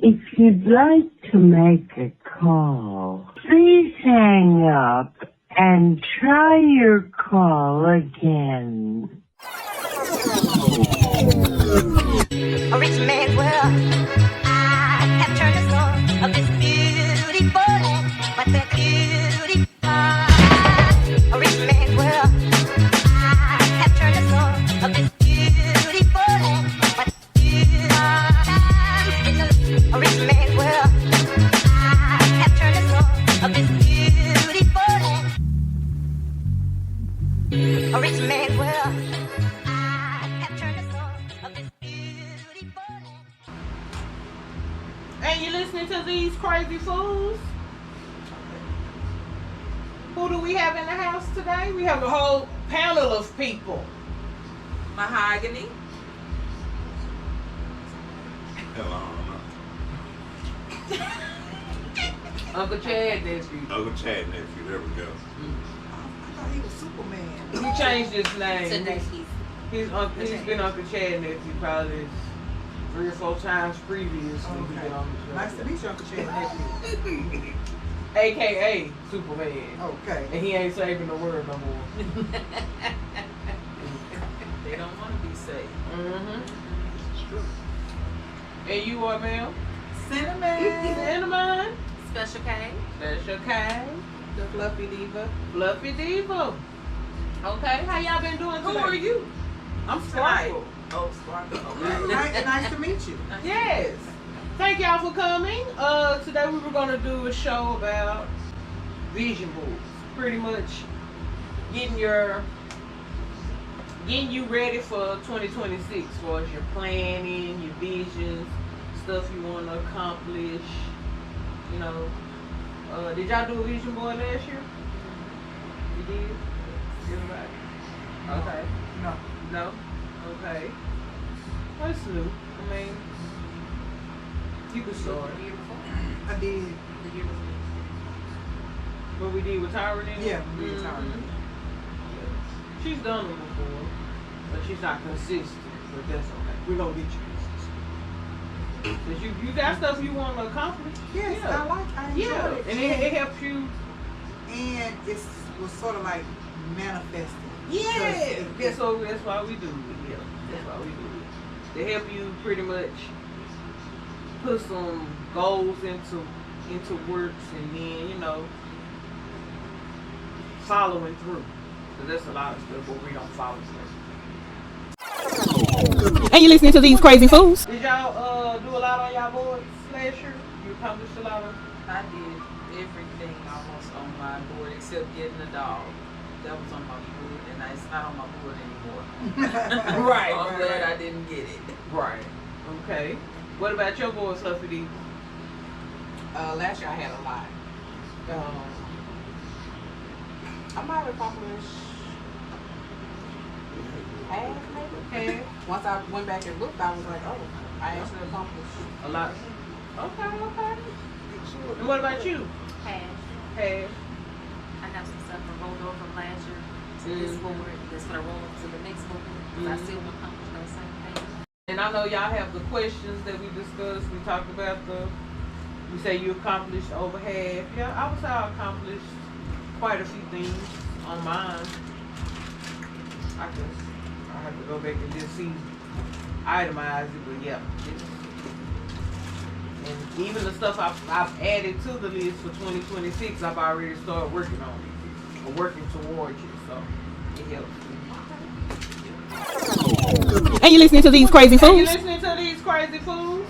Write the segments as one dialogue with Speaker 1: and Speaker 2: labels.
Speaker 1: If you'd like to make a call, please hang up and try your call again.
Speaker 2: A rich man's world. I have turned the soul of this beautiful land, but that beauty. A rich man's world. I have turned the soul of this beautiful land, but a rich man's world. I have turned the soul of this beautiful land. A rich man's world. I have turned the soul of this beautiful land.
Speaker 3: And you listening to these crazy fools? Who do we have in the house today? We have a whole panel of people.
Speaker 4: Mahogany.
Speaker 5: Hello,
Speaker 3: Uncle Chad nephew.
Speaker 5: Uncle Chad nephew. There we go.
Speaker 4: I thought he was Superman.
Speaker 3: He changed his name.
Speaker 4: Today
Speaker 3: He's been Uncle Chad nephew probably 3 or 4 times previously. He's been on the show.
Speaker 4: Nice to meet you, Uncle Chad nephew.
Speaker 3: AKA Superman.
Speaker 4: Okay.
Speaker 3: And he ain't saving the world no more.
Speaker 4: They don't want to be safe.
Speaker 3: Mm-hmm. It's true. And you are, ma'am?
Speaker 4: Cinnamon.
Speaker 3: Cinnamon.
Speaker 4: Special K.
Speaker 3: Special K.
Speaker 4: The Fluffy Diva.
Speaker 3: Fluffy Diva. Okay, how y'all been doing today?
Speaker 4: Who are you?
Speaker 3: I'm Sparkle.
Speaker 4: Oh, Sparkle. Okay. nice to meet you.
Speaker 3: Yes. Thank y'all for coming. Today we were gonna do a show about vision boards. Pretty much getting you ready for 2026 as far as your planning, your visions, stuff you want to accomplish. You know, did y'all do a vision board last year? You did? Everybody? Okay.
Speaker 4: No.
Speaker 3: No? Okay. That's new. I mean, you can start.
Speaker 4: Beautiful. I did. The year was
Speaker 3: What we did with Tyra then?
Speaker 4: Yeah, we did Tyra.
Speaker 3: Yeah. She's done them before, but she's not consistent. But that's okay. We're gonna get you consistent. Cause you got stuff you want to accomplish.
Speaker 4: Yes,
Speaker 3: Yeah.
Speaker 4: I enjoyed it.
Speaker 3: And it helps you.
Speaker 4: And it was sort of like manifesting.
Speaker 3: Yeah. That's why we do it. Yeah. That's why we do it. To help you pretty much put some goals into works and then, you know, following through. Because there's a lot of stuff where we don't follow through.
Speaker 6: And you listening to these crazy fools?
Speaker 3: Did y'all do a lot on y'all boards last year? You accomplished a lot of?
Speaker 7: I did everything almost on my board except getting a dog. That was on my board, and it's not on my board anymore.
Speaker 3: Right.
Speaker 7: So I'm glad I didn't get it.
Speaker 3: Right. Okay. What about your board, Fluffy Diva?
Speaker 4: Last year I had a lot. I might accomplish half, maybe.
Speaker 3: Okay.
Speaker 4: Once I went back and looked, I was like, oh, I actually accomplished.
Speaker 3: A lot. Okay. And what about you?
Speaker 8: Half.
Speaker 3: Hey.
Speaker 8: I have some stuff that rolled over from last year to this board. That's gonna roll to the next board. Because I still want to accomplish those same things.
Speaker 3: And I know y'all have the questions that we discussed. We talked about you say you accomplished over half. Yeah, I would say I accomplished quite a few things on mine. I have to go back and just itemize it, but yeah. And even the stuff I've added to the list for 2026, I've already started working on it, or working towards it, so it helps.
Speaker 6: And you listening to these crazy
Speaker 3: Are you
Speaker 6: fools?
Speaker 3: listening to these crazy fools?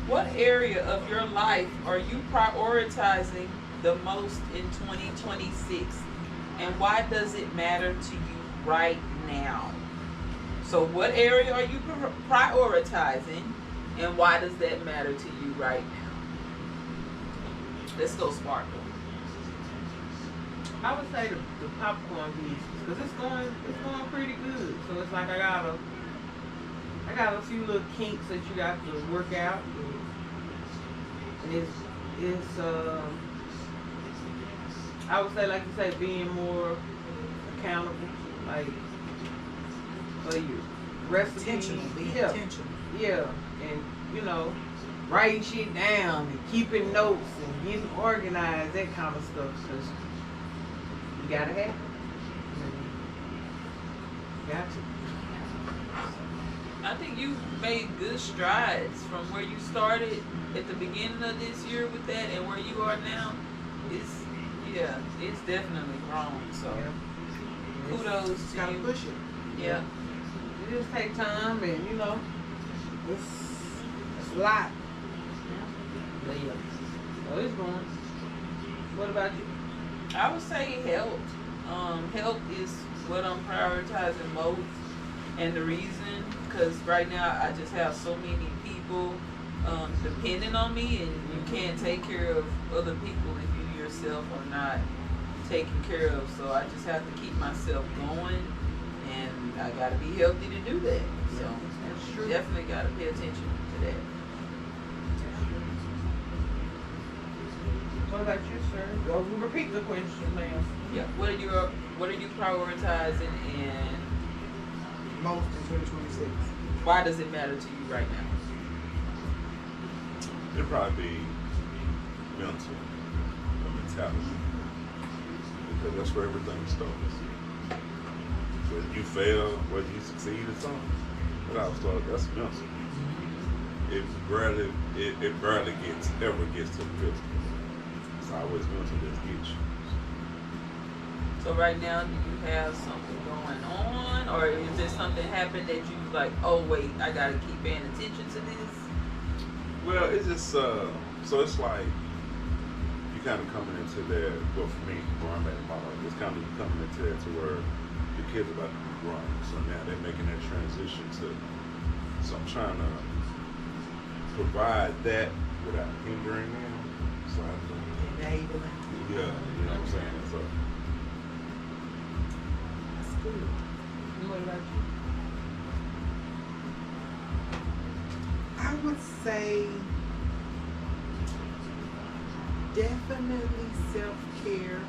Speaker 7: What area of your life are you prioritizing the most in 2026? And why does it matter to you right now? So what area are you prioritizing? And why does that matter to you right now? Let's go, Sparkle.
Speaker 3: I would say the popcorn business, because it's going pretty good. So it's like I got a few little kinks that you got to work out, and it's I would say, like you say, being more accountable, like for your recipe.
Speaker 4: Intentional, be
Speaker 3: Yeah.
Speaker 4: intentional.
Speaker 3: Yeah, and you know, writing shit down and keeping notes and getting organized, that kind of stuff. Cause you gotta have it. Got to.
Speaker 7: I think you made good strides from where you started at the beginning of this year with that and where you are now. It's definitely grown. So kudos to
Speaker 4: Gotta
Speaker 7: you.
Speaker 4: push it.
Speaker 7: Yeah.
Speaker 3: It just take time, and you know, it's a lot. But yeah, so it's going. What about you?
Speaker 7: I would say health. Health is what I'm prioritizing most, and the reason, because right now I just have so many people depending on me, and you can't take care of other people if you yourself are not taken care of. So I just have to keep myself going, and I gotta be healthy to do that. So
Speaker 3: That's true.
Speaker 7: definitely gotta pay attention to that.
Speaker 3: What about you, sir? Well, repeat the question, ma'am.
Speaker 7: Yeah. What are you prioritizing, and
Speaker 4: Most in 2026.
Speaker 7: why does it matter to you right now?
Speaker 5: It'd probably be mental, mentality, because that's where everything starts. Whether you fail, whether you succeed or something, that's mental. It barely ever gets to the physical. It's always mental that gets you.
Speaker 7: So right now, do you have something going on, or is there something happened that you like, oh wait, I gotta keep paying attention to this?
Speaker 5: Well, it's just so it's like you kind of coming into that. Well, for me, where I'm at in my life, it's kind of coming into that to where the kids are about to be grown. So now they're making that transition to. So I'm trying to provide that without hindering them. So I have to,
Speaker 4: Enabling.
Speaker 5: yeah, you know what I'm saying. So
Speaker 4: That's good.
Speaker 3: What about you?
Speaker 4: I would say definitely self-care.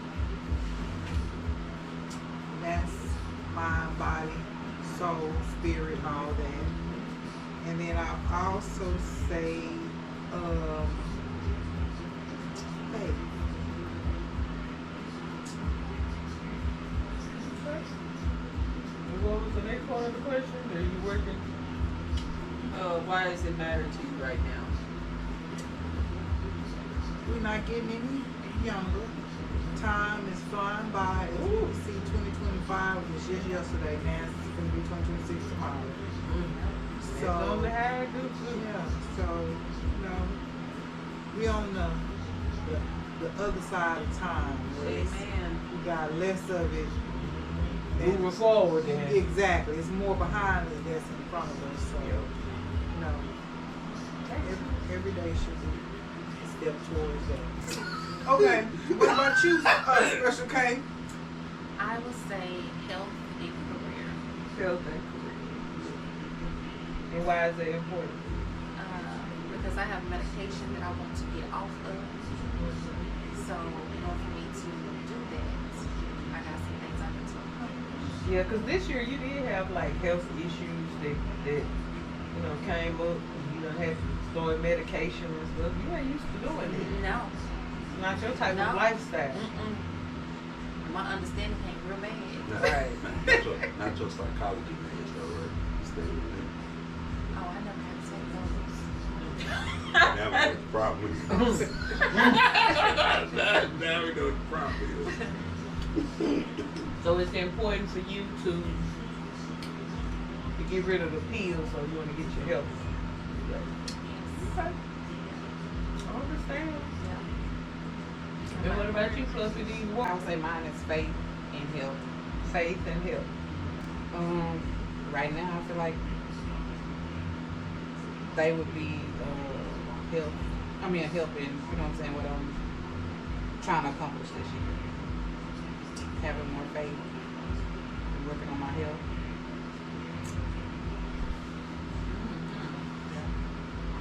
Speaker 4: That's mind, body, soul, spirit, all that. And then I'll also say faith.
Speaker 3: What was the next part of the question? Are you working?
Speaker 7: Why does it matter to you right now?
Speaker 4: We're not getting any younger. Time is flying by. As you can see, 2025 was just yesterday. Now it's going to be 2026 tomorrow.
Speaker 3: It's on the high do too.
Speaker 4: Yeah, so, you know, we on the other side of time. Where
Speaker 7: Amen.
Speaker 4: we got less of it.
Speaker 3: Moving forward then.
Speaker 4: Exactly. It's more behind us that's in front of us. So, you know, every day should be a step towards that. Okay, what about you, Special K?
Speaker 8: I would say health and career.
Speaker 3: Health and career. And why is that important?
Speaker 8: Because I have medication that I want to get off of. So in order for me to do that, I got some things I need to accomplish.
Speaker 3: Yeah, because this year you did have like health issues that you know came up. You don't have to start medication and stuff. You ain't used to doing it.
Speaker 8: No.
Speaker 3: It's not your type
Speaker 8: No.
Speaker 3: of lifestyle.
Speaker 8: Mm-mm. My understanding came real bad.
Speaker 3: Right.
Speaker 5: not your psychology meds though, right? You stay with them.
Speaker 8: Oh, I never had to take those.
Speaker 5: Now we know the problem is. Now we know the problem is.
Speaker 3: So it's important for you to get rid of the pills, so you want to get your health. Okay. I understand.
Speaker 8: Yeah.
Speaker 3: And what about you, Fluffy Diva?
Speaker 9: I would say mine is faith and health.
Speaker 3: Faith and health.
Speaker 9: Right now, I feel like they would be helping, you know what I'm saying, what I'm trying to accomplish this year. Having more faith and working on my health.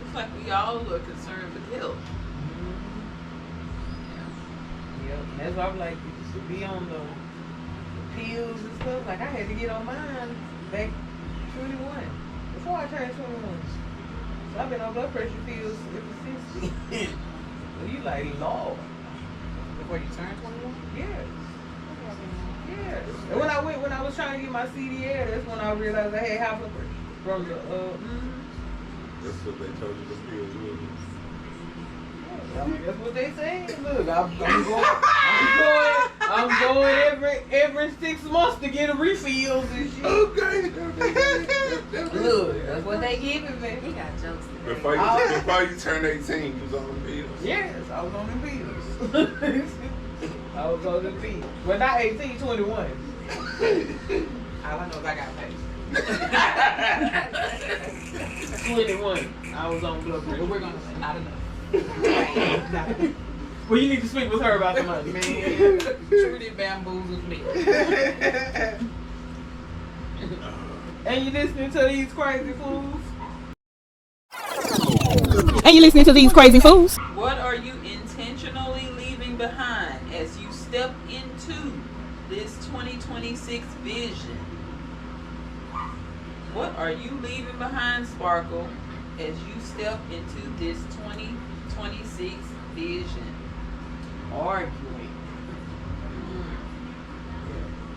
Speaker 7: It's like we all are concerned with health.
Speaker 3: Yep. And that's why I'm like, to be on the pills and stuff. Like I had to get on mine back 21 before I turned 21. I've been on blood pressure pills ever since. So you like, Lord.
Speaker 9: Before you turn 21?
Speaker 3: Yes. Yes. And when I was trying to get my CDL, that's when I realized I had high blood pressure. From the,
Speaker 5: That's what they told you the pills was.
Speaker 3: That's what they say. Look, I'm going every 6 months to get a refills and shit.
Speaker 5: Okay.
Speaker 3: Look, that's what they giving me.
Speaker 8: He got jokes today.
Speaker 5: Before you turn 18, you was on the pills.
Speaker 3: Yes, I was on the pills. I was on the pills. Well, not 18, 21.
Speaker 9: All I know is I got paid.
Speaker 3: 21. I was on blood
Speaker 9: But
Speaker 3: pressure.
Speaker 9: we're gonna say not enough.
Speaker 3: Well, you need to speak with her about the money.
Speaker 9: Man, Trudy bamboozled me.
Speaker 3: And you listening to these crazy fools?
Speaker 6: And you listening to these crazy fools?
Speaker 7: What are you intentionally leaving behind as you step into this 2026 vision? What are you leaving behind, Sparkle, as you step into this 2026 vision?
Speaker 3: Arguing.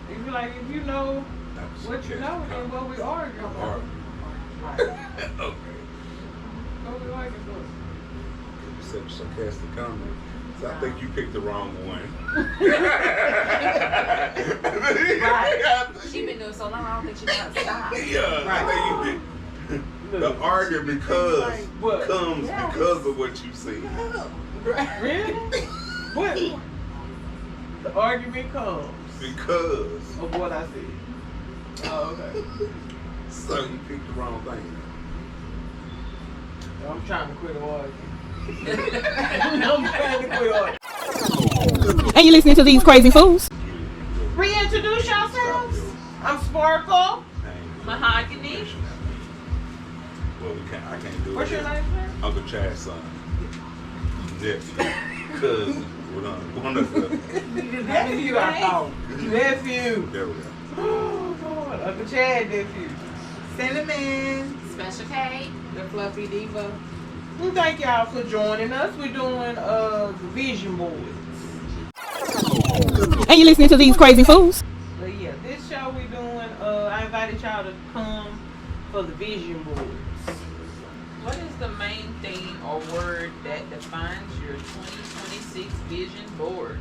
Speaker 3: If you know what you know, then what we argue about.
Speaker 5: Okay.
Speaker 3: What we argue for.
Speaker 5: You said a sarcastic comment. So I think you picked the wrong one.
Speaker 8: Right. She been doing so long, I don't think she knows how to stop.
Speaker 5: Yeah, I think you picked the argument because comes because of what you said.
Speaker 3: Really? What? The argument comes
Speaker 5: Because.
Speaker 3: of what I said. Oh, okay.
Speaker 5: So you picked the wrong thing.
Speaker 3: I'm trying to quit arguing. I'm trying to quit arguing.
Speaker 6: And you listening to these crazy fools?
Speaker 3: Reintroduce yourselves. I'm Sparkle.
Speaker 7: Mahogany.
Speaker 5: Well, I can't do
Speaker 3: What's
Speaker 5: it.
Speaker 3: your name, sir?
Speaker 5: Uncle Chad's son. Nephew. Cousin. One of the.
Speaker 3: Nephew, I thought. Nephew.
Speaker 5: There we go.
Speaker 3: Oh, Lord. Uncle Chad, nephew.
Speaker 4: Cinnamon.
Speaker 8: Special K.
Speaker 9: The Fluffy Diva.
Speaker 3: Well, thank y'all for joining us. We're doing the vision boards.
Speaker 6: And you listening to these crazy fools?
Speaker 3: But yeah, this show we're doing, I invited y'all to come for the vision boards.
Speaker 7: What is the main theme or word that defines your 2026 vision board?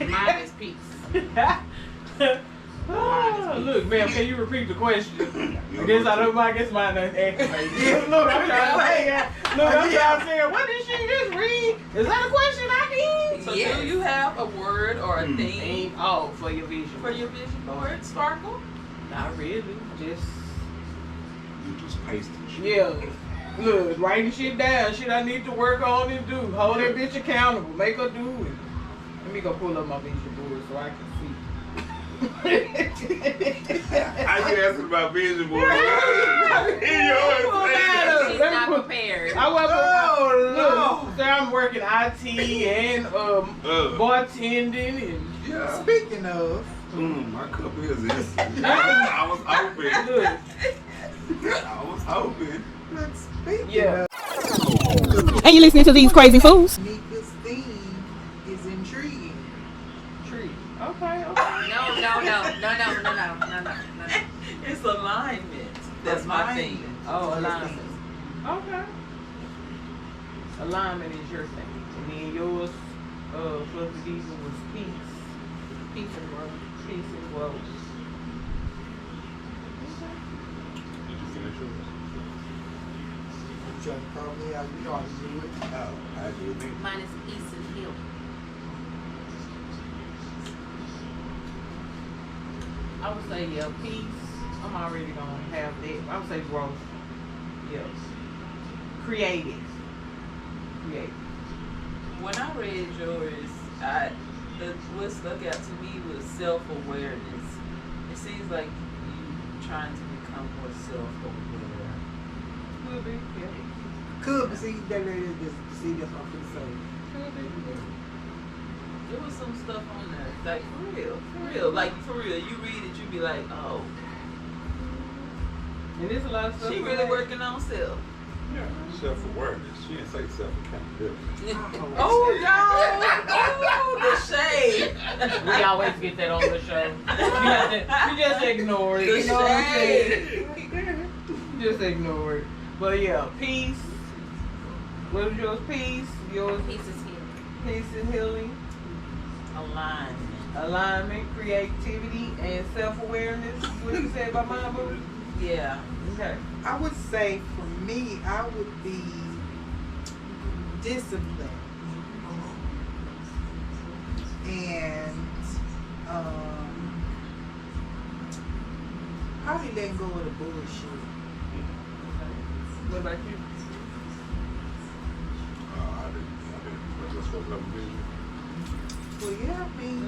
Speaker 9: Mine is peace.
Speaker 3: Look, ma'am, can you repeat the question? I guess mine doesn't activate. Look, I'm trying to say, what did she just read? Is that a question I can?
Speaker 7: So do you have a word or a theme
Speaker 3: For your vision.
Speaker 7: for your vision board, Sparkle?
Speaker 3: Not really, just,
Speaker 5: You just pasted shit.
Speaker 3: yeah. Look, writing shit down, shit I need to work on and do. Hold that bitch accountable, make her do it. Let me go pull up my vision board so I can see.
Speaker 5: I you asking about vision board.
Speaker 8: She's not prepared.
Speaker 3: I look, sir, I'm working IT and bartending and
Speaker 5: Yeah.
Speaker 4: Speaking of,
Speaker 5: My cup is this. I was hoping.
Speaker 3: yeah.
Speaker 6: And you listening to these crazy fools?
Speaker 4: Nika's theme is intriguing.
Speaker 3: Tree. Okay.
Speaker 8: No.
Speaker 7: It's alignment. That's my thing.
Speaker 3: Oh, alignment. Okay. Alignment is your thing. And then yours, Fluffy Diva was peace.
Speaker 9: Peace and growth.
Speaker 3: Peace and growth.
Speaker 5: Did you finish yours?
Speaker 4: You trying to call me out, you know how to do it.
Speaker 5: Oh, I do.
Speaker 8: Mine is peace and healing.
Speaker 3: I would say, yeah, peace. I'm already going to have that. I would say growth. Yes. Creative.
Speaker 7: When I read yours, what stuck out to me was self-awareness. It seems like you trying to become more self-aware.
Speaker 3: Could be, yeah.
Speaker 4: Could be, see, that's what I'm going to say.
Speaker 3: Could be.
Speaker 7: There was some stuff on there, like for real, like for real. You read it, you be like, oh,
Speaker 3: And there's a lot of stuff.
Speaker 7: she really working on self.
Speaker 5: Yeah, self-awareness. She didn't say self-accountability.
Speaker 7: Oh, y'all! Oh, the shade.
Speaker 3: We always get that on the show. You just ignore it.
Speaker 7: The
Speaker 3: You know what I'm saying?
Speaker 7: shade.
Speaker 3: Just ignore it. But yeah, peace. What was yours? Peace. Yours.
Speaker 8: Peace is here.
Speaker 3: Peace and healing. Alignment, creativity, and self-awareness. What you said about mine, boo?
Speaker 7: Yeah.
Speaker 3: Okay.
Speaker 4: I would say for me, I would be disciplined and probably letting go of the bullshit.
Speaker 3: What about you?
Speaker 5: I didn't. Was I supposed to have a vision?
Speaker 4: Well, yeah, I mean,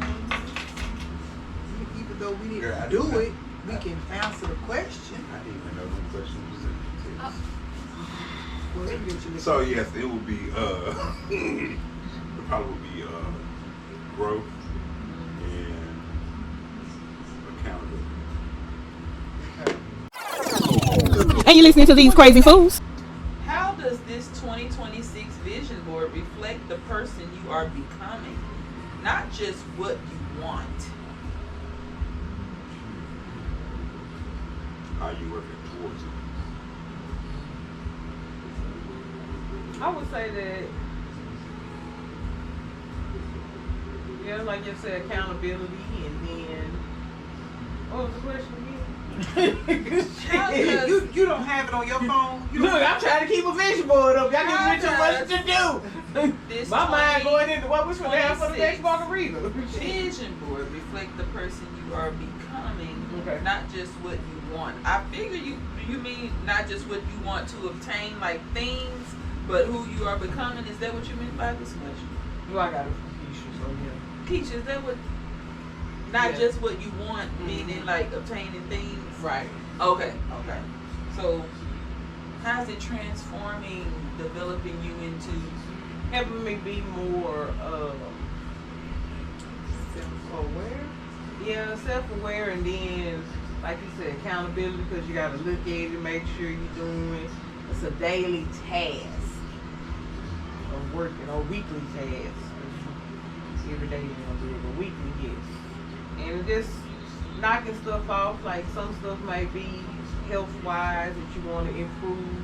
Speaker 4: even though we
Speaker 5: Yeah, I
Speaker 4: didn't do
Speaker 5: did.
Speaker 4: it, we can answer the question.
Speaker 5: I didn't even know what question was in.
Speaker 4: Well, let me get you
Speaker 5: So yes, it would be it probably would be growth and accountability.
Speaker 6: And you listening to these crazy fools?
Speaker 7: How does this 2026 vision board reflect the person you are becoming, not just what you want?
Speaker 5: How you working towards it?
Speaker 3: I would say that, yeah, like you said, accountability, and then, what was the question again?
Speaker 4: you don't have it on your phone. You
Speaker 3: Look,
Speaker 4: don't
Speaker 3: I'm trying to keep a vision board up. Y'all
Speaker 7: How
Speaker 3: give me too much to do.
Speaker 7: This
Speaker 3: My mind going into what was for the for the next
Speaker 7: 26
Speaker 3: margarita.
Speaker 7: vision board reflect the person you are becoming,
Speaker 3: Okay.
Speaker 7: not just what you want. I figure you mean not just what you want to obtain, like things, but who you are becoming. Is that what you meant by this question?
Speaker 3: Well, I got it from Kysha, so yeah.
Speaker 7: Kysha, is that what? Not
Speaker 3: Yeah.
Speaker 7: just what you want, meaning like obtaining things.
Speaker 3: Right.
Speaker 7: Okay. So, how's it transforming, developing you into?
Speaker 3: Helping me be more,
Speaker 4: self-aware.
Speaker 3: yeah, self-aware, and then, like you said, accountability, because you got to look at it, make sure you're doing. It's a daily task of working, or weekly task. Every day you're gonna do it, but weekly, yes. And just knocking stuff off, like some stuff may be health-wise that you want to improve.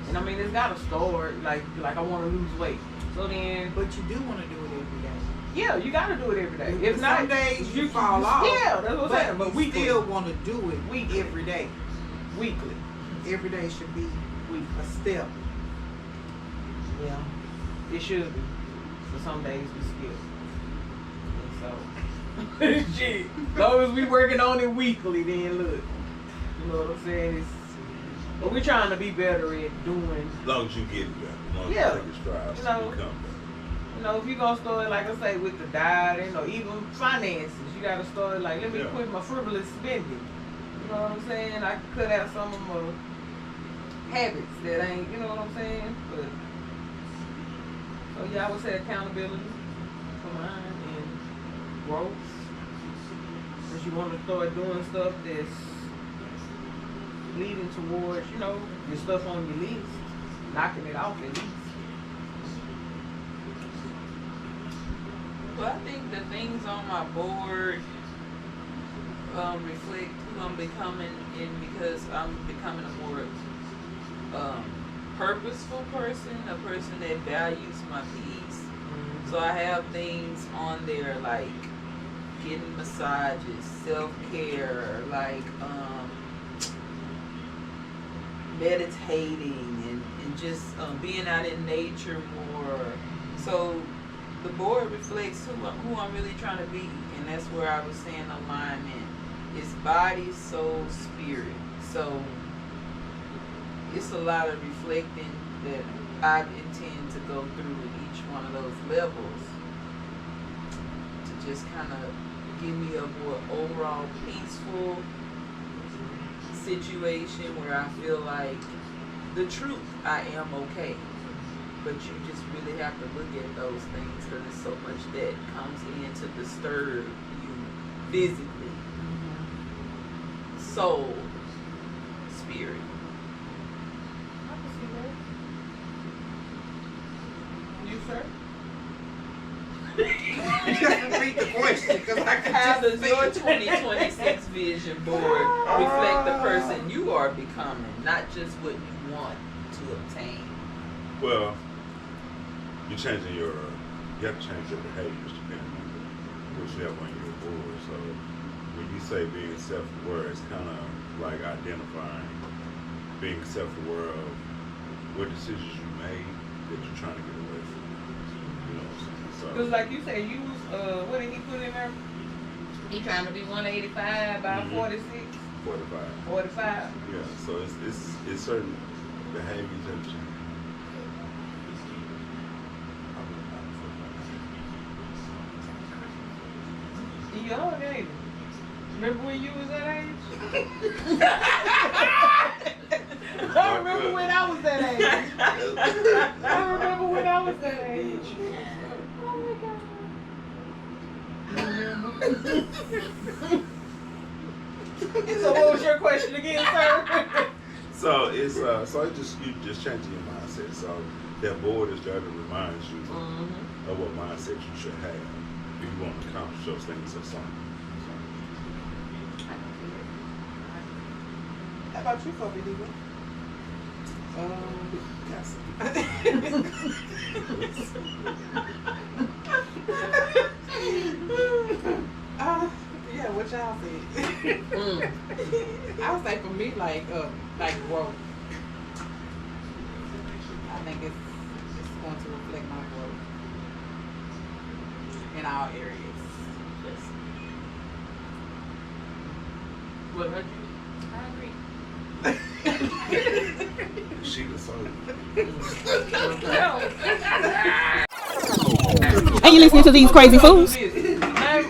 Speaker 3: And I mean, it's got to start, like I want to lose weight. So then,
Speaker 4: But you do want to do it every day.
Speaker 3: yeah, you got to do it every day. If
Speaker 4: Some
Speaker 3: not,
Speaker 4: days you fall off.
Speaker 3: Yeah, that's what I'm saying. But
Speaker 4: you
Speaker 3: weekly,
Speaker 4: still want to do it
Speaker 3: Weekly.
Speaker 4: every day.
Speaker 3: weekly.
Speaker 4: Every day should be a step.
Speaker 3: Yeah, it should be. So some days we skip. And so, shit. As long as we working on it weekly, then look. You know what I'm saying? But we're trying to be better at doing.
Speaker 5: As long as you get better. As long as
Speaker 3: Yeah.
Speaker 5: you take strides
Speaker 3: You
Speaker 5: to
Speaker 3: know.
Speaker 5: become better.
Speaker 3: You know, if you're going to start, like I say, with the dieting or even finances, you got to start, like, let me
Speaker 5: Yeah.
Speaker 3: quit my frivolous spending. You know what I'm saying? I can cut out some of my habits that ain't, you know what I'm saying? But, so yeah, I would say accountability for mine and growth. Because you want to start doing stuff that's leading towards, you know, your stuff on your list, knocking it off at least.
Speaker 7: Well, I think the things on my board reflect who I'm becoming, and because I'm becoming a more purposeful person, a person that values my peace. So I have things on there like getting massages, self-care, like meditating, and just being out in nature more. So the board reflects who I'm really trying to be, and that's where I was saying alignment. It's body, soul, spirit. So it's a lot of reflecting that I intend to go through in each one of those levels to just kind of give me a more overall peaceful situation where I feel like the truth, I am okay. But you just really have to look at those things because there's so much that comes in to disturb you physically, soul, spirit.
Speaker 3: I can see that. You, sir?
Speaker 4: Just repeat the question, because I can
Speaker 7: How
Speaker 4: just
Speaker 7: does your 2026 vision board reflect the person you are becoming, not just what you want to obtain?
Speaker 5: Well, you have to change your behaviors depending on what you have on your board. So when you say being self-aware, it's kind of like identifying, being self-aware of what decisions you made that you're trying to get away from. You know what I'm saying? So,
Speaker 3: Because like you said, you was, what did he put in there? He trying to be 185 by 46?
Speaker 5: 45.
Speaker 3: 45?
Speaker 5: Yeah, so it's certain behaviors that change.
Speaker 3: You young, ain't you? Remember when you was that age? I remember when I was that age. I remember when I was that age. Oh my God. So what was your question again, sir?
Speaker 5: So it's you just changing your mindset. So that board is there to remind you of what mindset you should have if you want to accomplish those things or something.
Speaker 4: How about you, Fluffy Diva?
Speaker 5: Yes.
Speaker 9: Yeah, what y'all said. I would say for me, like growth. I think it's going to reflect my growth in all areas.
Speaker 7: Yes. What about you?
Speaker 8: I agree.
Speaker 5: She was so.
Speaker 6: And you listening to these crazy fools?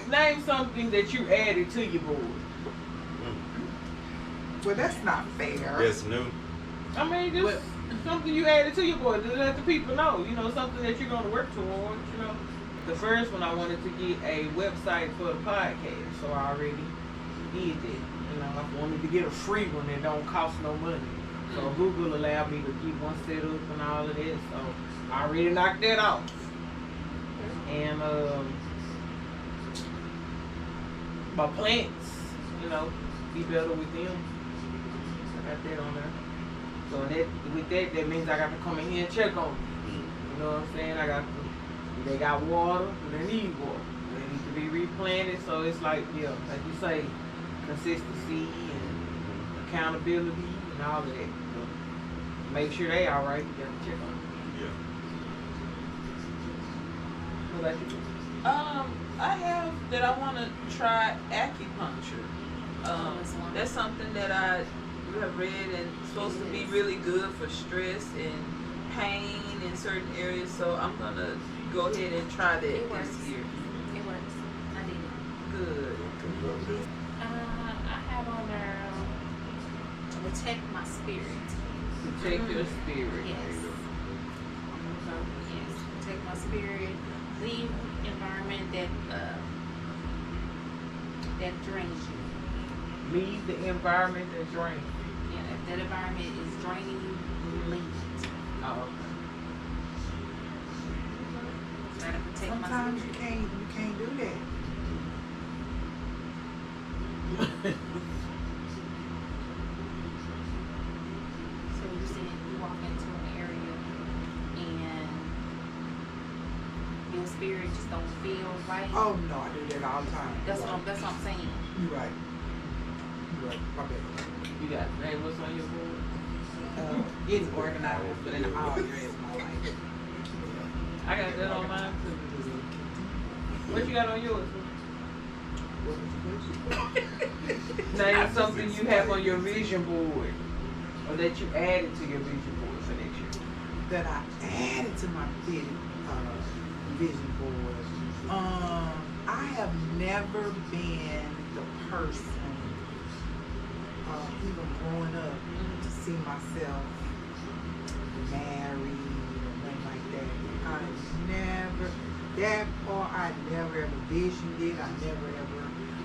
Speaker 3: Name something that you added to your board.
Speaker 4: Well, that's not fair.
Speaker 5: That's new.
Speaker 3: I mean, just something you added to your board to let the people know. You know, something that you're going to work towards. You know, the first one I wanted to get a website for the podcast, so I already did that. You know, I wanted to get a free one that don't cost no money. So Google allowed me to get one set up and all of that. So I already knocked that off. And my plants, you know, be better with them. I got that on there. So that means I got to come in here and check on them. You know what I'm saying? They got water, they need water. They need to be replanted. So it's like, yeah, like you say, consistency and accountability and all of that. So make sure they all right. You got to check on them.
Speaker 5: Yeah.
Speaker 3: What about you?
Speaker 7: I have that I want to try acupuncture. That's something that I have read and it's supposed to be really good for stress and pain in certain areas. So I'm gonna go ahead and try that this year.
Speaker 8: It works. I did it.
Speaker 7: Good.
Speaker 8: I have on there protect my spirit.
Speaker 3: Protect your spirit.
Speaker 8: Yes. Yes. Protect my spirit. Leave environment that drains you.
Speaker 3: Leave the environment that drains.
Speaker 8: Yeah, if that environment is draining you, leave it.
Speaker 3: Oh,
Speaker 8: Try to protect my
Speaker 4: Sometimes
Speaker 8: spirit.
Speaker 4: you can't do that.
Speaker 8: So you said you walk into an area and your spirit just don't feel right.
Speaker 4: Oh no, I do that all the time.
Speaker 8: That's what I'm saying.
Speaker 4: You're right. You're right. My bad.
Speaker 3: you got hey, what's on your board?
Speaker 9: Getting organized, but in all areas of my life.
Speaker 3: I got that on mine too. What you got on yours? Name something you have on your vision board, or that you added to your vision board for next year.
Speaker 4: That I added to my vision board. I have never been the person, even growing up, to see myself married or nothing like I never, that part I never ever visioned it. I never ever,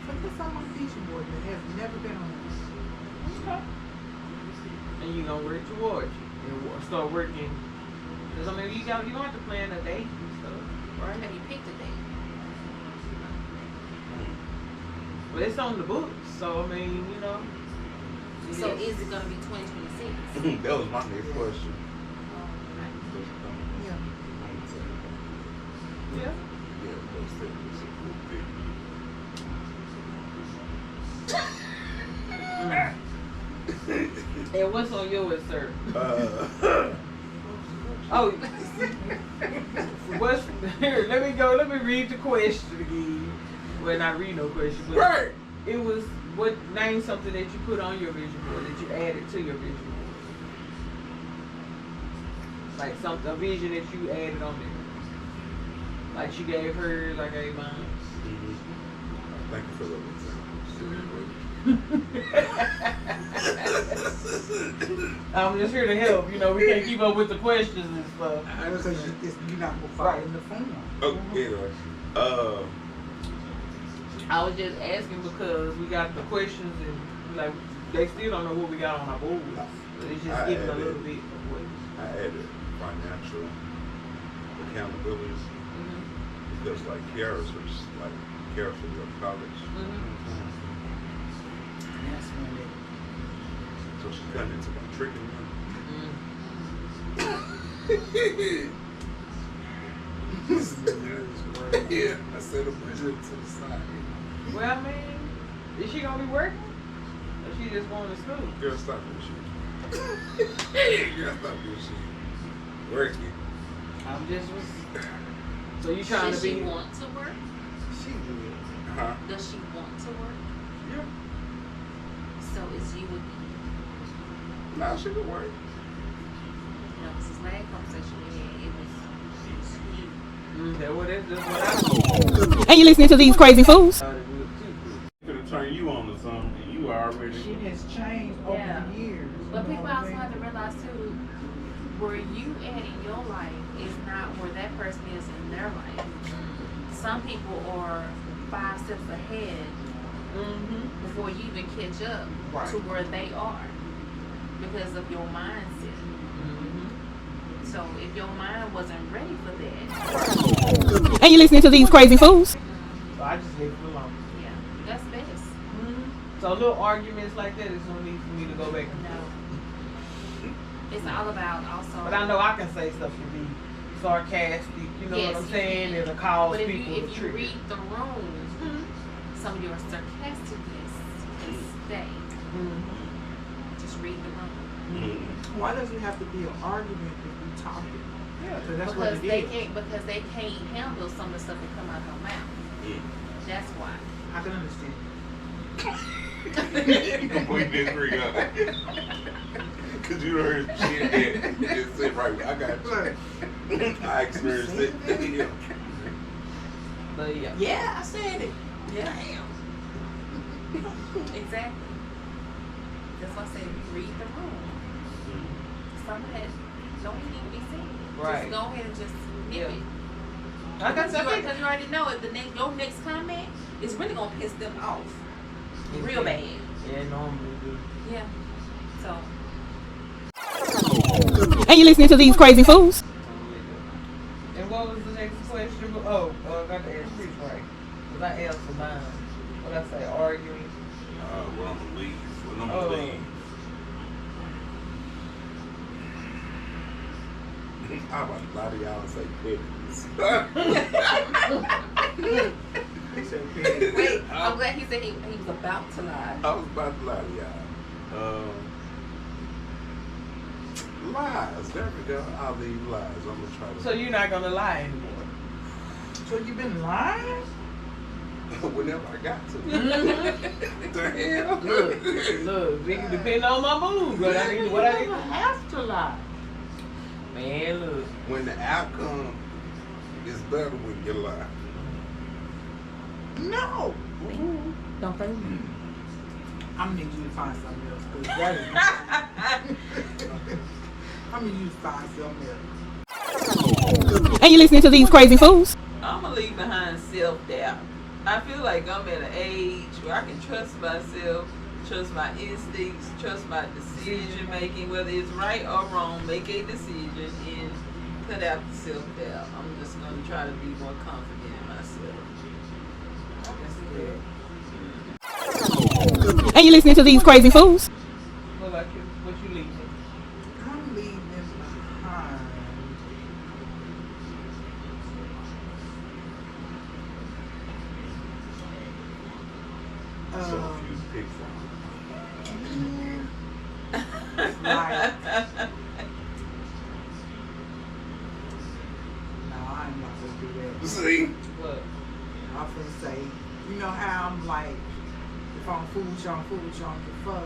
Speaker 4: but that's on my vision board, man. It has never been on there.
Speaker 3: Okay. And you gonna work towards it and start working. Cause I mean, you don't have to plan a date and stuff, right?
Speaker 8: Have you picked a date?
Speaker 3: But it's on the books, so I mean, you know.
Speaker 8: So is it gonna be 2026?
Speaker 5: That was my next question.
Speaker 4: Yeah.
Speaker 3: Yeah.
Speaker 5: Yeah, most definitely.
Speaker 3: And what's on yours, sir? Oh, what's here? Let me go. Let me read the question again. Well, not read no question, but
Speaker 5: Right.
Speaker 3: it was what name something that you put on your vision board that you added to your vision board, like something a vision that you added on there. Like she gave hers, I gave mine.
Speaker 5: Thank you for the
Speaker 3: I'm just here to help. You know, we can't keep up with the questions and stuff.
Speaker 4: Because you're not gonna follow in the form.
Speaker 5: Oh, anyway.
Speaker 3: I was just asking because we got the questions and like they still don't know what we got on our board. But it's just giving a little bit of what.
Speaker 5: I added financial accountability because like Kiara's was like Kiara should go to college.
Speaker 4: That's when it.
Speaker 5: So she cut into my tricking room. Yeah, I said a bridge to the side.
Speaker 3: Well, I mean, is she gonna be working? Or she just going to school?
Speaker 5: Girl, stop doing shit. Girl, stop doing shit. Working.
Speaker 3: I'm just. So you trying
Speaker 8: Does
Speaker 3: to
Speaker 8: she
Speaker 3: be?
Speaker 8: want to work?
Speaker 4: She did.
Speaker 5: Huh?
Speaker 8: Does she want to work?
Speaker 5: Yeah.
Speaker 8: So is you with me?
Speaker 5: Nah, she could work.
Speaker 8: You know, this is last conversation we had. It was you.
Speaker 3: That's what
Speaker 6: And you listening to these crazy fools?
Speaker 5: Could have turned you on to something and you already.
Speaker 4: Shit has changed over
Speaker 8: Yeah.
Speaker 4: the years.
Speaker 8: But
Speaker 4: you know
Speaker 8: people
Speaker 4: what I'm
Speaker 8: also
Speaker 4: saying?
Speaker 8: have to realize too, where you at in your life is not where that person is in their life. Some people are 5 steps ahead before you even catch up to where they are because of your mindset. So if your mind wasn't ready for that,
Speaker 6: And you listening to these crazy fools?
Speaker 3: So I just leave it alone.
Speaker 8: yeah, that's best.
Speaker 3: So little arguments like that is no need for me to go back and
Speaker 8: No.
Speaker 3: forth.
Speaker 8: It's all about also.
Speaker 3: But I know I can say stuff to be sarcastic, you know
Speaker 8: Yes,
Speaker 3: what I'm
Speaker 8: you
Speaker 3: saying,
Speaker 8: can.
Speaker 3: and to cause
Speaker 8: But
Speaker 3: people to
Speaker 8: if you
Speaker 3: trigger.
Speaker 8: read the room, some of your sarcasticness can stay. Just read the room.
Speaker 4: Why does it have to be an argument if we talking?
Speaker 3: Yeah.
Speaker 4: So that's what
Speaker 8: Because
Speaker 4: it is.
Speaker 8: they can't handle some of the stuff that come out of her mouth. That's why.
Speaker 4: I can understand.
Speaker 5: Completely agree on that. Cause you heard shit and said right. I got you. I experienced it. Yeah.
Speaker 3: But yeah.
Speaker 4: Yeah, I said it.
Speaker 8: Yeah. Exactly. That's why I said read the room. Some of that don't even need to be said.
Speaker 3: Right.
Speaker 8: Just go ahead and just nip
Speaker 3: Yeah.
Speaker 8: it.
Speaker 3: Like I said,
Speaker 8: Because you already know it. Your next comment is really gonna piss them off. Real bad.
Speaker 3: Yeah, normally do.
Speaker 8: Yeah. So
Speaker 6: And you listening to these crazy fools?
Speaker 3: And what was the next question? Oh, I got to ask Chris right. Because I answered mine. What I say, arguing.
Speaker 5: We're on the lead. We're on the lead. I'm about to lie to y'all and say pettiness.
Speaker 8: wait, I'm glad he said he was about to lie.
Speaker 5: I was about to lie to y'all. Lies. There we go. I'll leave lies. I'm gonna try to.
Speaker 3: So you're not going to lie anymore.
Speaker 4: So you been lying?
Speaker 5: Whenever I got to. The hell?
Speaker 3: Look, it can depend on my mood, but I need what I need to have to lie. Man, look.
Speaker 5: When the outcome is better when you lie.
Speaker 4: No.
Speaker 8: Don't play with me.
Speaker 4: I'm gonna need you to find something else because that is not. I'm gonna need you to find something else.
Speaker 6: And you're listening to these crazy fools.
Speaker 7: I'm gonna leave behind self-doubt. I feel like I'm at an age where I can trust myself, trust my instincts, trust my decision making, whether it's right or wrong, make a decision and cut out the self-doubt. I'm just gonna try to be more confident in myself.
Speaker 6: And you're listening to these crazy fools.
Speaker 3: What about you? What you leaving?
Speaker 4: I'm leaving behind.
Speaker 5: So if you pick
Speaker 4: Like, no, I'm not gonna do that.
Speaker 5: see?
Speaker 3: What?
Speaker 4: I'm gonna say, you know how I'm like, if I'm food, y'all can fuck.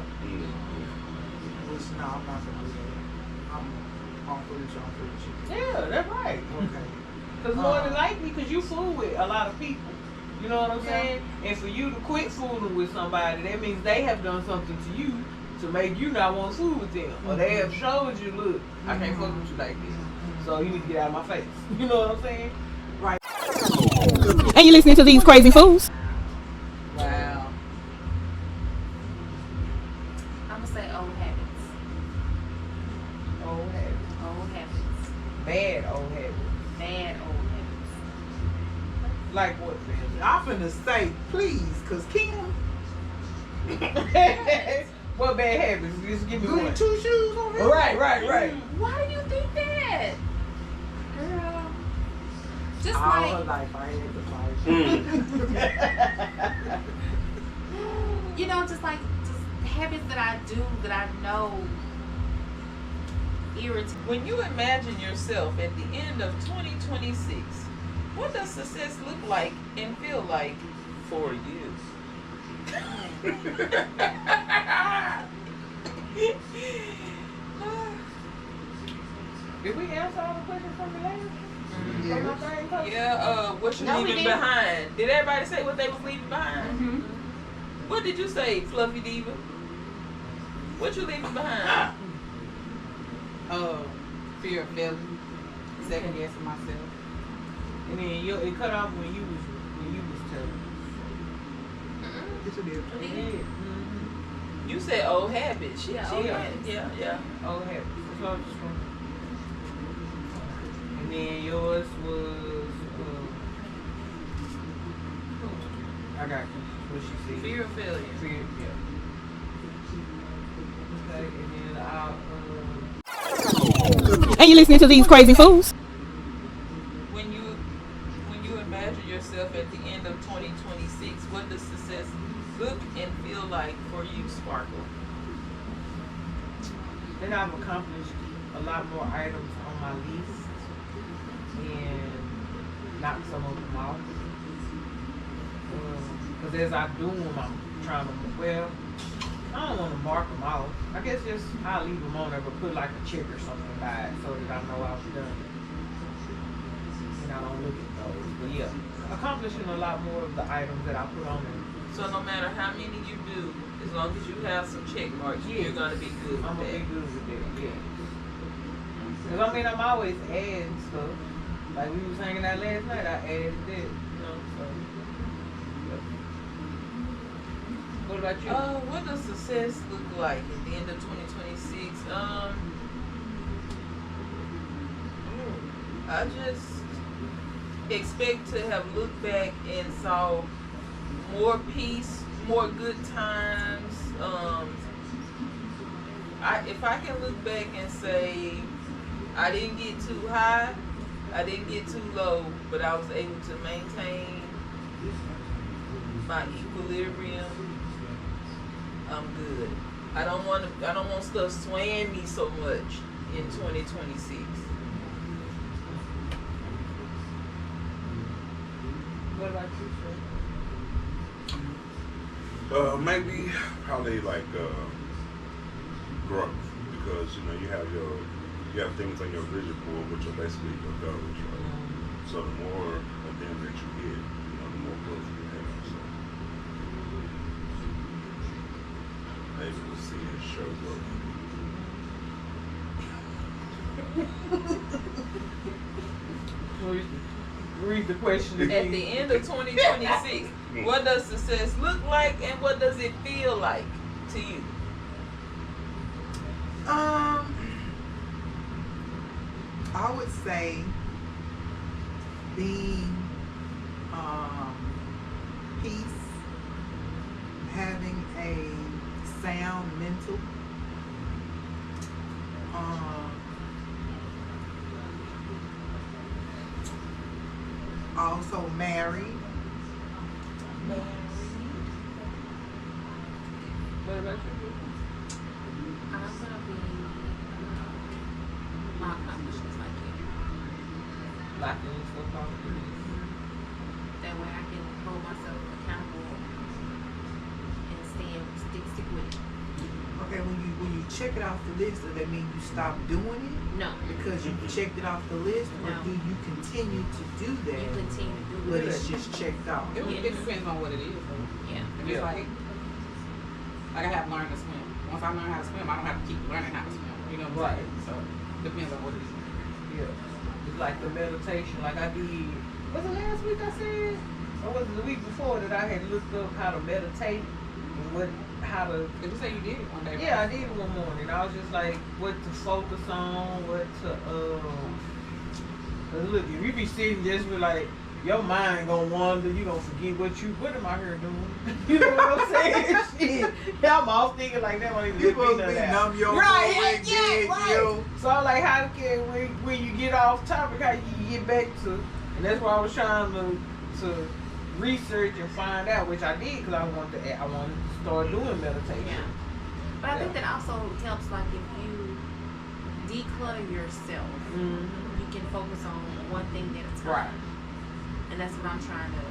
Speaker 4: Which, no, I'm not gonna do that. I'm on food, y'all.
Speaker 3: Yeah, that's right.
Speaker 4: Okay.
Speaker 3: Because more than likely, because you fool with a lot of people. You know what I'm
Speaker 4: Yeah.
Speaker 3: saying? And for you to quit fooling with somebody, that means they have done something to you to make you not want to fool with them. Or they have showed you, look, I can't fuck with you like this. So you need to get out of my face. You know what I'm saying?
Speaker 4: Right.
Speaker 6: And you're listening to these crazy fools.
Speaker 7: Wow.
Speaker 8: I'm gonna say old habits.
Speaker 3: Old habits.
Speaker 8: Old habits.
Speaker 3: Bad old habits.
Speaker 8: Bad old habits.
Speaker 3: Like what, family?
Speaker 4: I'm finna say, please, cause Kim,
Speaker 3: What bad habits? Just give me
Speaker 4: good
Speaker 3: one.
Speaker 4: two shoes on her.
Speaker 3: Right.
Speaker 8: Why do you think that? Girl. Just
Speaker 4: All her
Speaker 8: like,
Speaker 4: life, I had to fight.
Speaker 8: you know, just habits that I do that I know irritate.
Speaker 7: When you imagine yourself at the end of 2026, what does success look like and feel like for you?
Speaker 3: Did we answer all the questions from the last?
Speaker 4: Yeah.
Speaker 3: From my thing, Coach?
Speaker 7: Yeah, what you
Speaker 8: No, we
Speaker 7: leaving
Speaker 8: didn't.
Speaker 7: behind? Did everybody say what they was leaving behind?
Speaker 8: Mm-hmm.
Speaker 7: What did you say, Fluffy Diva? What you leaving behind?
Speaker 9: Fear of failure. Second guessing myself.
Speaker 3: And then it cut off when you was telling.
Speaker 4: Yes, it is.
Speaker 3: It did. Mm-hmm.
Speaker 7: You said old habits.
Speaker 8: Yeah,
Speaker 7: She
Speaker 8: old
Speaker 7: went-
Speaker 8: habits.
Speaker 7: Yeah.
Speaker 3: Old habits. That's what I was just wondering. And then yours was I got you. What she said.
Speaker 7: Fear of failure.
Speaker 3: Fear, yeah. Okay, and then I'll
Speaker 6: And you're listening to these crazy fools.
Speaker 7: When you imagine yourself at the end of 2026, what does success look and feel like for you, Sparkle?
Speaker 3: then I've accomplished a lot more items on my list and knocked some of them off. Because as I do them, I'm trying to, I don't want to mark them off. I guess just I'll leave them on there, but put like a check or something by it so that I know I was done. And I don't look at those. But yeah, accomplishing a lot more of the items that I put on there.
Speaker 7: So no matter how many you do, as long as you have some check marks,
Speaker 3: Yeah.
Speaker 7: you're gonna be good with
Speaker 3: I'm gonna
Speaker 7: that.
Speaker 3: be good with that, yeah. Cause I mean, I'm always adding stuff. Like we was hanging out last night, I added that, you know. So. Yeah. What about you?
Speaker 7: What does success look like at the end of 2026? I just expect to have looked back and saw more peace, more good times. If I can look back and say I didn't get too high, I didn't get too low, but I was able to maintain my equilibrium, I'm good. I don't want stuff swaying me so much in 2026.
Speaker 3: What about you, sir?
Speaker 5: Maybe probably like growth, because you have things on your vision board which are basically your goals, right? So the more of them that you get, the more growth you have. So maybe we'll see it show growth.
Speaker 3: Read the question
Speaker 7: At
Speaker 3: again.
Speaker 7: the end of 2026, what does success look like and what does it feel like to you?
Speaker 4: I would say being peace, having a sound mental, also married.
Speaker 3: What about you?
Speaker 8: I'm gonna be my accomplishments like you.
Speaker 3: Locking yourself off the list.
Speaker 8: That way I can hold myself accountable and stick with it.
Speaker 4: Okay, when you check it off the list, does that mean you stop doing it?
Speaker 8: No.
Speaker 4: Because you checked it off the list, or
Speaker 8: No.
Speaker 4: do you continue to do that?
Speaker 8: You continue to do
Speaker 4: But
Speaker 8: it.
Speaker 4: it's just checked off.
Speaker 9: It depends on what it is.
Speaker 8: Yeah.
Speaker 9: If it's like I have learned to swim. Once I learn how to swim, I don't have to keep learning how to swim. You know what I'm saying? So depends on what it is.
Speaker 3: Yeah. It's like the meditation. Like I did. Was it last week I said? Or was it the week before that I had looked up how to meditate and how to.
Speaker 9: Did you say you did it one day?
Speaker 3: Yeah, I did it one morning. I was just like, what to focus on, what to look, if you be sitting just with like, your mind gonna wander, you gonna forget what am I here doing? You know what I'm saying? Shit. Yeah, I'm all thinking like that when
Speaker 4: You supposed to be numb your
Speaker 3: right.
Speaker 4: yo.
Speaker 3: So I'm like, how can when you get off topic, how you get back to, and that's why I was trying to research and find out, which I did because I wanted to start doing meditation.
Speaker 8: Yeah. But I think that also helps, like if you declutter yourself, you can focus on one thing at a time.
Speaker 3: Right.
Speaker 8: And that's what I'm trying to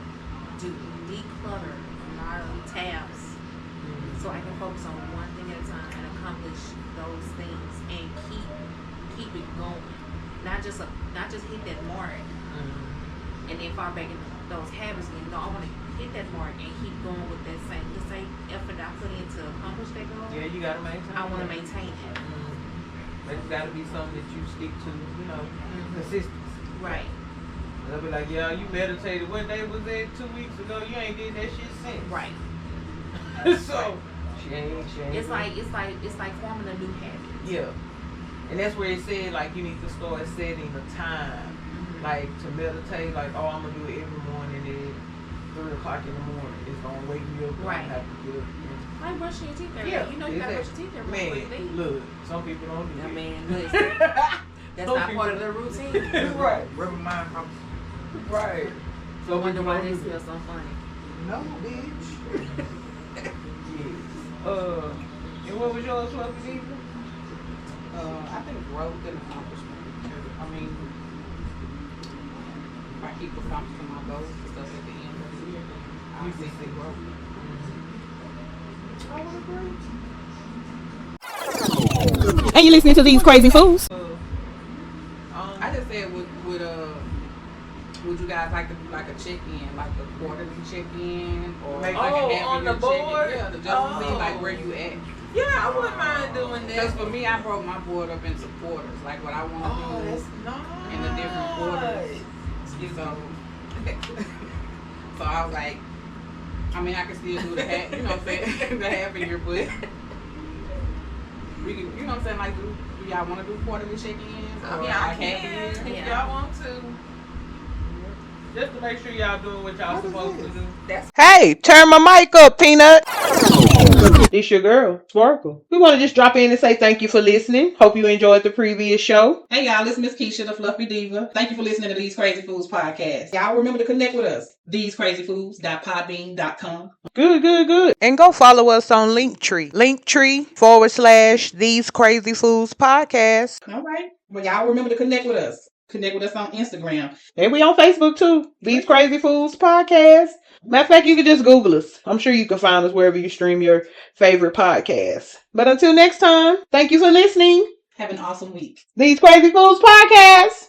Speaker 8: do. Declutter my tabs so I can focus on one thing at a time and accomplish those things and keep it going. Not just hit that mark and then fall back into those habits again. No, I want to hit that mark and keep going with that same effort I put in to accomplish that goal.
Speaker 3: Yeah, you gotta maintain.
Speaker 8: I want to maintain it.
Speaker 3: It's gotta be something that you stick to, consistency.
Speaker 8: Right.
Speaker 3: They'll be like, yeah, you meditated. What day was that? 2 weeks ago? You ain't did that shit since.
Speaker 8: Right.
Speaker 3: So she ain't.
Speaker 8: It's like forming a new habit.
Speaker 3: Yeah. And that's where it said like you need to start setting the time. Like to meditate, like, oh, I'm gonna do it every morning at 3 o'clock in the morning. It's gonna wake me up.
Speaker 8: Right.
Speaker 3: I have to get up.
Speaker 8: Like brushing your teeth every day.
Speaker 3: Yeah,
Speaker 8: You know you gotta brush your teeth every morning.
Speaker 3: Man, look, some people don't do
Speaker 8: I
Speaker 3: that.
Speaker 8: mean, listen. That's
Speaker 3: Some
Speaker 8: not
Speaker 3: people-
Speaker 8: part of their routine.
Speaker 3: Right.
Speaker 4: Remind me.
Speaker 3: Right.
Speaker 8: So I wonder why they smell so funny.
Speaker 4: No, bitch.
Speaker 3: Yeah. And what was yours, Fluffy Diva?
Speaker 9: I think growth and accomplishment. I mean, if I keep accomplishing my goals and stuff at the end of the year, I'll see the growth.
Speaker 3: I would agree.
Speaker 6: And you listening to these crazy fools?
Speaker 9: I just said, would you guys like to do like a check-in, like a quarterly check-in, or
Speaker 3: Like,
Speaker 9: like a half
Speaker 7: on
Speaker 9: year
Speaker 7: the board?
Speaker 9: check-in? Yeah, to just see like where you at.
Speaker 7: Yeah, I wouldn't mind doing
Speaker 9: Because
Speaker 7: that.
Speaker 9: for me, I broke my board up into quarters, like what I want to do
Speaker 3: nice.
Speaker 9: in the different quarters. So I was like, I mean, I can still do the half, you know what I'm saying, the half a year, but we can, you know what I'm saying, like, do y'all want to do quarterly check-ins?
Speaker 7: I
Speaker 9: Or
Speaker 7: mean,
Speaker 9: like
Speaker 7: I
Speaker 9: half a year?
Speaker 7: can if
Speaker 8: Yeah.
Speaker 7: y'all want to.
Speaker 3: Just to make sure y'all doing what y'all supposed to do.
Speaker 10: Hey, turn my mic up, Peanut. It's your girl, Sparkle. We want to just drop in and say thank you for listening. Hope you enjoyed the previous show.
Speaker 6: Hey y'all, this is Miss Kysha, the Fluffy Diva. Thank you for listening to These Crazy Fools podcast. Y'all remember to connect with us. TheseCrazyFools.podbean.com.
Speaker 10: Good. And go follow us on Linktree. Linktree/These Crazy Fools podcast.
Speaker 6: All right. Well, y'all remember to connect with us. Connect with us on Instagram.
Speaker 10: And we on Facebook too. These Crazy Fools podcast. Matter of fact, you can just Google us. I'm sure you can find us wherever you stream your favorite podcasts. But until next time, thank you for listening.
Speaker 6: Have an awesome week.
Speaker 10: These Crazy Fools podcast.